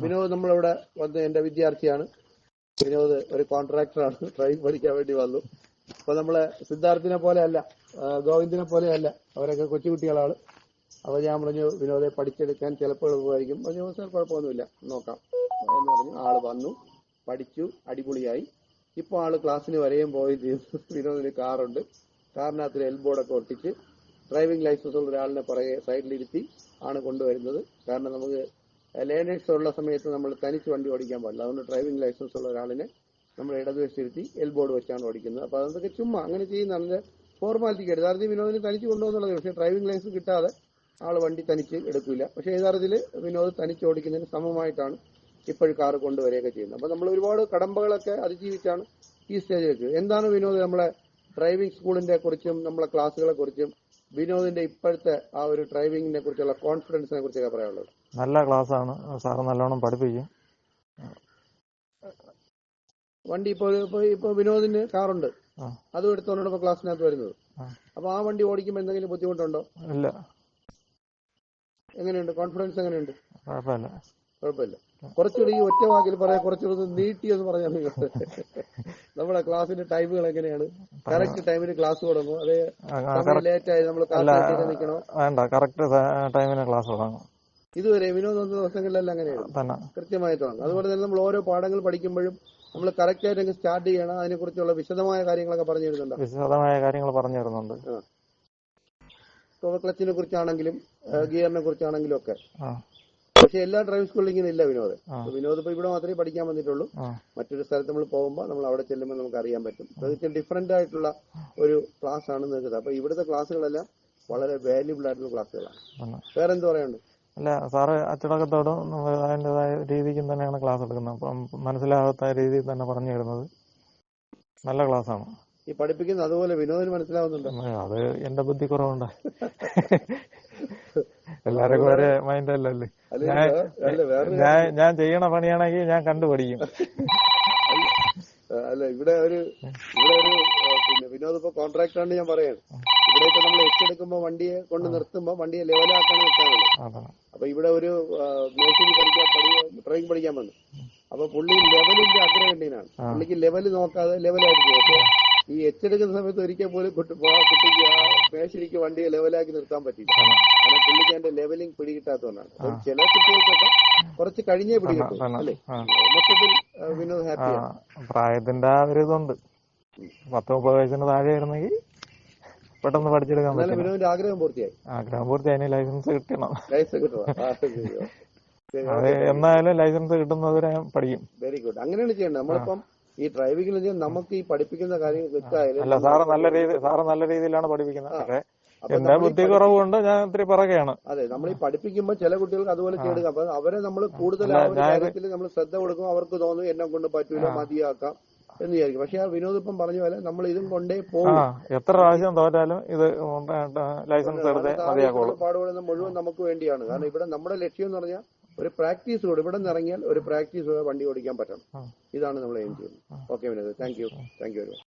വിനോദ് നമ്മളിവിടെ വന്ന് എന്റെ വിദ്യാർത്ഥിയാണ്. വിനോദ് ഒരു കോൺട്രാക്ടറാണ്. ഡ്രൈവിംഗ് പഠിക്കാൻ വേണ്ടി വന്നു. അപ്പൊ നമ്മളെ സിദ്ധാർത്ഥിനെ പോലെ അല്ല, ഗോവിന്ദിനെ പോലെ അല്ല, അവരൊക്കെ കൊച്ചുകുട്ടികളാണ്. അപ്പൊ ഞാൻ പറഞ്ഞു വിനോദെ പഠിച്ചെടുക്കാൻ ചിലപ്പോൾ എളുപ്പമായിരിക്കും. പറഞ്ഞു സാർ കുഴപ്പമൊന്നുമില്ല, നോക്കാം എന്ന് പറഞ്ഞു. ആള് വന്നു, പഠിച്ചു, അടിപൊളിയായി. ഇപ്പൊ ആള് ക്ലാസ്സിന് വരെയും പോവുകയും ചെയ്തു. വിനോദിന് കാറുണ്ട്. കാറിനകത്ത് എൽബോർഡൊക്കെ ഒട്ടിച്ച് ഡ്രൈവിംഗ് ലൈസൻസ് ഉള്ള ഒരാളിനെ പുറകെ സൈഡിലിരുത്തി ആണ് കൊണ്ടുവരുന്നത്. കാരണം നമുക്ക് ലേണേഴ്സ് ഉള്ള സമയത്ത് നമ്മൾ തനിച്ച് വണ്ടി ഓടിക്കാൻ പാടില്ല. അതുകൊണ്ട് ഡ്രൈവിംഗ് ലൈസൻസ് ഉള്ള ഒരാളിനെ നമ്മൾ ഇടതുവശത്തിരുത്തി എൽബോർഡ് വെച്ചാണ് ഓടിക്കുന്നത്. അപ്പൊ അതൊക്കെ ചുമ്മാ അങ്ങനെ ചെയ്യുന്നതാണ്, ഫോർമാലിറ്റിക്ക്. യഥാർത്ഥത്തിൽ വിനോദിന് തനിച്ച് കൊണ്ടുപോകുന്നുള്ളത്. പക്ഷേ ഡ്രൈവിംഗ് ലൈസൻസ് കിട്ടാതെ ആള് വണ്ടി തനിച്ച് എടുക്കില്ല. പക്ഷേ യഥാർത്ഥത്തിൽ വിനോദ് തനിച്ച് ഓടിക്കുന്നതിന് സമമായിട്ടാണ് ഇപ്പോഴും കാറ് കൊണ്ടുവരികയൊക്കെ ചെയ്യുന്നത്. അപ്പൊ നമ്മൾ ഒരുപാട് കടമ്പകളൊക്കെ അതിജീവിച്ചാണ് ഈ സ്റ്റേജിലേക്ക്. എന്താണ് വിനോദ് നമ്മളെ ഡ്രൈവിംഗ് സ്കൂളിന്റെ കുറിച്ചും നമ്മളെ ക്ലാസ്സുകളെ കുറിച്ചും വിനോദിന്റെ ഇപ്പോഴത്തെ ആ ഒരു ഡ്രൈവിംഗിനെ കുറിച്ചുള്ള കോൺഫിഡൻസിനെ കുറിച്ചൊക്കെ പറയാനുള്ളത്? നല്ല ക്ലാസ് ആണ് സാറ്, നല്ലോണം പഠിപ്പിക്കും. വണ്ടി ഇപ്പൊ വിനോദിന് കാറുണ്ട്, അതും എടുത്തോണ്ടാണ് ഇപ്പൊ ക്ലാസ്സിനകത്ത് വരുന്നത്. അപ്പൊ ആ വണ്ടി ഓടിക്കുമ്പോൾ എന്തെങ്കിലും ബുദ്ധിമുട്ടുണ്ടോ? ഇല്ല. എങ്ങനെയുണ്ട് കോൺഫിഡൻസ്? എങ്ങനെയുണ്ട്? കുഴപ്പമില്ല. കുറച്ചുകൂടി ഈ ഒറ്റ വാക്കിൽ പറയാം, കുറച്ചുകൂടി നീട്ടി എന്ന് പറഞ്ഞാൽ നമ്മുടെ ക്ലാസ്സിന്റെ ടൈമുകൾ എങ്ങനെയാണ്? കറക്റ്റ് ടൈമിന് ക്ലാസ് തുടങ്ങും? അതേ ലേറ്റ് ആയി നമ്മൾ നിൽക്കണോ? വേണ്ട, കറക്റ്റ് ടൈമിന് ക്ലാസ് തുടങ്ങും. ഇതുവരെ വിനോദ ദിവസങ്ങളിലെല്ലാം അങ്ങനെയാണ്, കൃത്യമായി തുടങ്ങും. അതുപോലെ തന്നെ നമ്മൾ ഓരോ പാഠങ്ങൾ പഠിക്കുമ്പോഴും നമ്മൾ കറക്റ്റ് ആയിട്ട് സ്റ്റാർട്ട് ചെയ്യണം. അതിനെ കുറിച്ചുള്ള വിശദമായ കാര്യങ്ങളൊക്കെ പറഞ്ഞു തരുന്നുണ്ട്. വിശദമായ കാര്യങ്ങൾ പറഞ്ഞു തരുന്നുണ്ട്. ക്ലച്ചിനെ കുറിച്ചാണെങ്കിലും ഗിയറിനെ കുറിച്ചാണെങ്കിലും ഒക്കെ. പക്ഷെ എല്ലാ ഡ്രൈവിംഗ് സ്കൂളിലും ഇങ്ങനെ ഇല്ല വിനോദ്. വിനോദ് ഇപ്പൊ ഇവിടെ മാത്രമേ പഠിക്കാൻ വന്നിട്ടുള്ളൂ. മറ്റൊരു സ്ഥലത്ത് നമ്മൾ പോകുമ്പോൾ നമ്മൾ അവിടെ ചെല്ലുമ്പോൾ നമുക്ക് അറിയാൻ പറ്റും. പ്രത്യേകിച്ച് ഡിഫറന്റ് ആയിട്ടുള്ള ഒരു ക്ലാസ് ആണ് നിങ്ങൾക്ക്. അപ്പൊ ഇവിടുത്തെ ക്ലാസ്സുകളെല്ലാം വളരെ വാല്യുബിൾ ആയിട്ടുള്ള ക്ലാസ്സുകളാണ്. വേറെ എന്ത് പറയാനുണ്ട്? അല്ല, സാറ് അച്ചടക്കത്തോടും അതിൻ്റെതായ രീതിക്കും തന്നെയാണ് ക്ലാസ് എടുക്കുന്നത്. അപ്പം മനസ്സിലാകാത്ത രീതിയിൽ തന്നെ പറഞ്ഞു തരുന്നത് നല്ല ക്ലാസ്സാണ്. ഈ പഠിപ്പിക്കുന്നത് അതുപോലെ വിനോദിന് മനസ്സിലാവുന്നുണ്ടോ? അത് എന്റെ ബുദ്ധി കുറവുണ്ട്. എല്ലാവർക്കും ഒരേ മൈൻഡ് അല്ലല്ലേ. ഞാൻ ചെയ്യണ പണിയാണെങ്കിൽ ഞാൻ കണ്ടുപഠിക്കും. അല്ല, ഇവിടെ ഒരു പിന്നെ വിനോദ് ഇപ്പൊ കോൺട്രാക്ടറാണ് ഞാൻ പറയാണ്. ഇവിടെ ഇപ്പൊ നമ്മൾ ഏറ്റെടുക്കുമ്പോ വണ്ടിയെ കൊണ്ട് നിർത്തുമ്പോ വണ്ടിയെ ലെവലാക്കാൻ വെക്കാനുള്ളത്. അപ്പൊ ഇവിടെ ഒരു മേശിരി ഡ്രൈവിംഗ് പഠിക്കാൻ വന്നു. അപ്പൊ പുള്ളി ലെവലിന്റെ അഗ്രഗണ്യനാണ്. പുള്ളിക്ക് ലെവല് നോക്കാതെ ലെവലായിരിക്കും. പക്ഷെ ഈ എച്ചെടുക്കുന്ന സമയത്ത് ഒരിക്കൽ പോലും കുട്ടിക്ക് ആ മേശിരിക്ക് വണ്ടിയെ ലെവലാക്കി നിർത്താൻ പറ്റില്ല. കാരണം പുള്ളിക്ക് അതിന്റെ ലെവലിംഗ് പിടികിട്ടാത്തതുകൊണ്ടാണ്. അപ്പൊ ചില കുട്ടികൾക്കൊക്കെ കുറച്ച് കഴിഞ്ഞേ പിടികിട്ടും അല്ലേ? മൊത്തത്തിൽ വിനോദ് ഹാപ്പിയാണ്. പ്രായത്തിന്റെ ആ ഒരു ഇതുണ്ട്. 10-30 വയസ്സിന് താഴെ ആയിരുന്നെങ്കിൽ പെട്ടെന്ന് പഠിച്ചെടുക്കാൻ പറ്റും. വിനോദിന്റെ ആഗ്രഹം പൂർത്തിയായി. അതിന് ലൈസൻസ് കിട്ടണം. ലൈസൻസ് കിട്ടണം. അത് എന്നാലും ലൈസൻസ് കിട്ടുന്നവരെ പഠിക്കും. Very good. അങ്ങനെയാണ് ചെയ്യേണ്ടത്. നമ്മളിപ്പം ഈ ഡ്രൈവിംഗിൽ നമുക്ക് ഈ പഠിപ്പിക്കുന്ന കാര്യം തെറ്റായാലും. അല്ല, സാറ് നല്ല രീതിയിലാണ് പഠിപ്പിക്കുന്നത്. എന്റെ ബുദ്ധി കുറവുകൊണ്ട് ഞാൻ ഇത്തിരി പിറകെയാണ്. അതെ, നമ്മൾ ഈ പഠിപ്പിക്കുമ്പോൾ ചില കുട്ടികൾക്ക് അതുപോലെ ചെയ്തെടുക്കാം. അപ്പൊ അവരെ നമ്മൾ കൂടുതൽ ആ ഒരു കാര്യത്തിൽ നമ്മൾ ശ്രദ്ധ കൊടുക്കും. അവർക്ക് തോന്നും എന്നെ കൊണ്ട് പറ്റൂല, മതിയാക്കാം എന്ന് വിചാരിക്കും. പക്ഷെ ആ വിനോദ് ഇപ്പം പറഞ്ഞ പോലെ നമ്മൾ ഇതും കൊണ്ടേ പോകും. എത്ര പ്രാവശ്യം തോറ്റാലും ഇത് ലൈസൻസ് പാടുപെടുന്ന മുഴുവൻ നമുക്ക് വേണ്ടിയാണ്. കാരണം ഇവിടെ നമ്മുടെ ലക്ഷ്യം എന്ന് പറഞ്ഞാൽ ഒരു പ്രാക്ടീസ് കൂടെ ഇവിടെ നിന്ന് ഇറങ്ങിയാൽ ഒരു പ്രാക്ടീസ് വണ്ടി ഓടിക്കാൻ പറ്റണം. ഇതാണ് നമ്മൾ എയിം ചെയ്യുന്നത്. Okay Vinod, thank you very much.